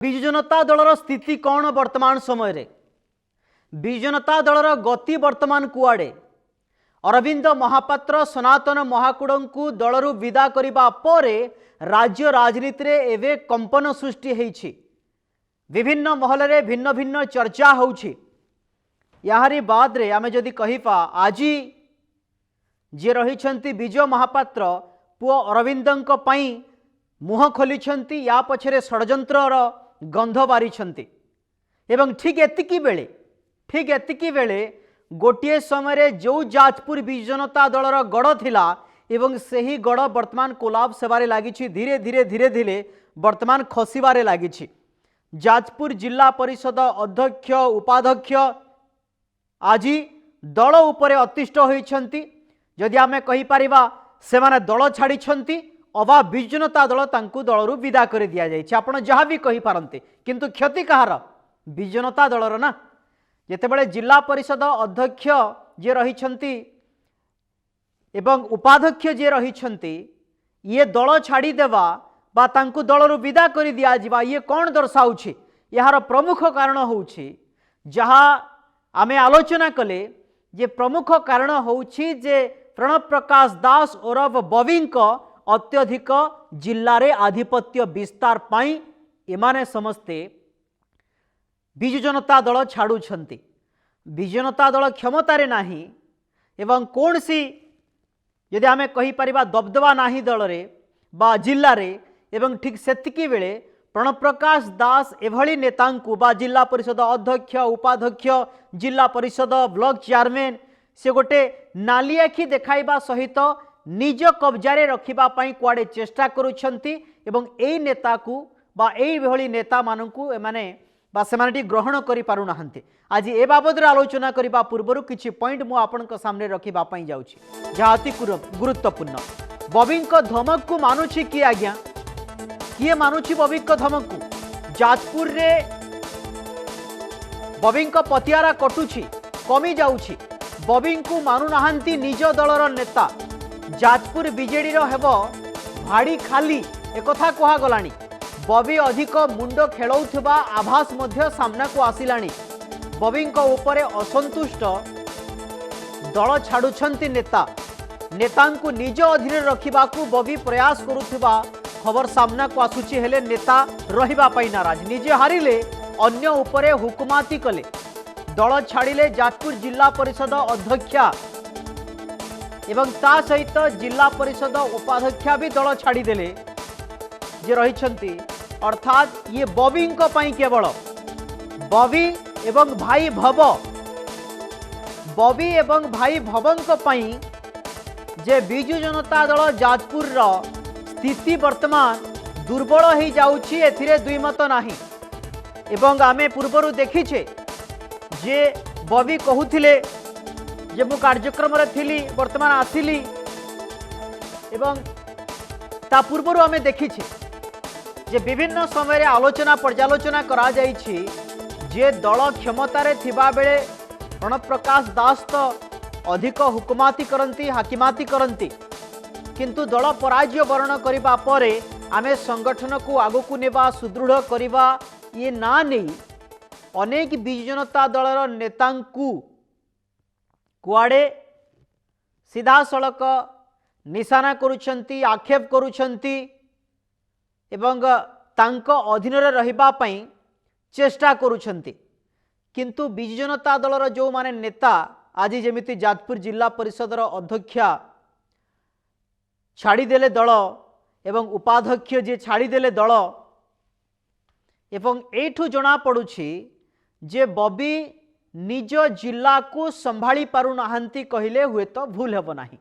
विजु जनता दलर स्थिति कौन वर्तमान समय रे? विजु जनता दलर गति वर्तमान कुआडे? अरविंद महापात्र सनातन महाकूड़ को दलरू विदा करिबा परे राज्य राजनीति रे एवे कंपन सृष्टि होइछि। विभिन्न महल रे भिन्न भिन्न चर्चा होउछि। याहारी बाद रे आमे जदि कहिपा आजी जे रहिछंती विजय महापात्र पुओ अरविंदंक पई मुह खोलिछंती, या पछरे षडयंत्रर गंध बारिछंती। एवं ठीक एतिकी बेले गोटे समय जो जाजपुर विजु जनता दलर गढ़ थिला एवं सही गढ़ वर्तमान कोलाप्स हेबारे लागिछि। धीरे धीरे धीरे धीरे वर्तमान खसिबारे लागिछि। जाजपुर जिला परिषद अध्यक्ष उपाध्यक्ष आजी दल उपरे अतिष्ठ होइछंती। जदि आमे कहि परिबा सेमाने दल छाड़िछंती अबा विजु जनता दल तांकु दलरू विदा कर दिया जाइछि। आपण जहाँ भी कहि पारंते, किंतु क्षति कहार? विजु जनता दलर ना। जेतेबेले जिला परिषद अध्यक्ष जे रहिछंती एवं उपाध्यक्ष जे रहिछंती ये दल छाड़ी देवा बा तांकु दलरू विदा कर दिया जिबा, ये कौन दर्शाउछि? यार प्रमुख कारण होउछि जहाँ आमे आलोचना कले जे प्रमुख कारण होउछि जे प्रणव प्रकाश दास ओरफ बविंक अत्यधिक जिल्ला रे आधिपत्य विस्तार पाई एमाने समस्ते विजु जनता दल छाड़ुछंती। विजु जनता दल क्षमतारे नाही एवं कौन सी यदि आमे कहि परिबा दबदबा नाही दल रे बा जिल्ला रे। एवं ठीक सेतिकी बेले प्रणव प्रकाश दास एभली नेतांकु बा जिला परिषद अध्यक्ष उपाध्यक्ष जिला परिषद ब्लॉक चेयरमैन से गोटे नाली आखि देखाइबा सहित निज कब्जारे रखिबा पई कुआडे चेष्टा करूछंती। एवं एई नेता को बा एई भली नेता माननकु एमाने बा सेमानेटी ग्रहण करि पारु नाहंती। आज ए बाबद रे आलोचना करिबा पूर्वरु किछि पॉइंट मु आपनक सामने रखिबा पई जाउछि जहा अति गुरुत्वपूर्ण। बबिंक धमक को मानुछि कि आज्ञा? किए मानुछि बबिंक धमक को? जाजपुर रे बबिंक पतियारा कटुछि, कमी जाउछि। बबिंक को मानु नाहंती निज दलर नेता। जाजपुर बीजेडी रो हेबो भाड़ी खाली एकथा कहा गलानी। बबी अधिक मुंड खेलौथबा आभास मध्य सामना को आसिलानी। बबिंक उपरे असंतुष्ट दल छाड़ुछंती नेता। नेतांकु निज अधीन रखिबाकू बबी प्रयास करुथिबा खबर सामना को आसुची, हेले नेता रहिबा पई नाराज। निजे हारिले अन्य उपरे हुकुमाती कले। दल छाड़िले जाजपुर जिला परिषद अध्यक्षा एवं ता सहित जिला परिषद उपाध्यक्षा भी दल छाड़ीदेले जे रहिछंती। अर्थात ये बबिंक पई केवल बबी एवं भाई भव, बबी एवं भाई भवंक पई जे विजु जनता दल जाजपुर रो स्थिति वर्तमान दुर्बल हो जाउछि, एथिरे दुईमत नाही। एवं आमे पूर्वरु देखिछे जे बबी कहूथिले जे मु कार्यक्रम रे थिली वर्तमान आसिली। एवं ता पूर्वरु आमे देखिछे जे विभिन्न समय रे आलोचना पर्यालोचना करा जाइछि जे दल क्षमतारे थिबा बेले प्रणव प्रकाश दास तो अधिक हुकुमाती करंती, हाकिमाती करंती, किंतु दल पराजय वर्ण करिबा परे आमे संगठन को आगो को नेबा सुदृढ़ करिबा ये ना नहीं अनेक विजु जनता दलर नेतांकु कुआडे सीधा सड़क निशाना करुछंती, आक्षेप करुछंती एवं तांको अधीन रे रहिबा पई चेष्टा करुछंती। किंतु विजु जनता दलर जो माने नेता आज जेमिति जाजपुर जिला परिषदर अध्यक्षा छाड़ीदेले दल एवं उपाध्यक्ष जे छाड़ीदेले दल एवं एठू जना पड़ुछि जे बबी निज जिला को संभाली पारु नाहंती कहिले हुए तो भूल हेबो नाही।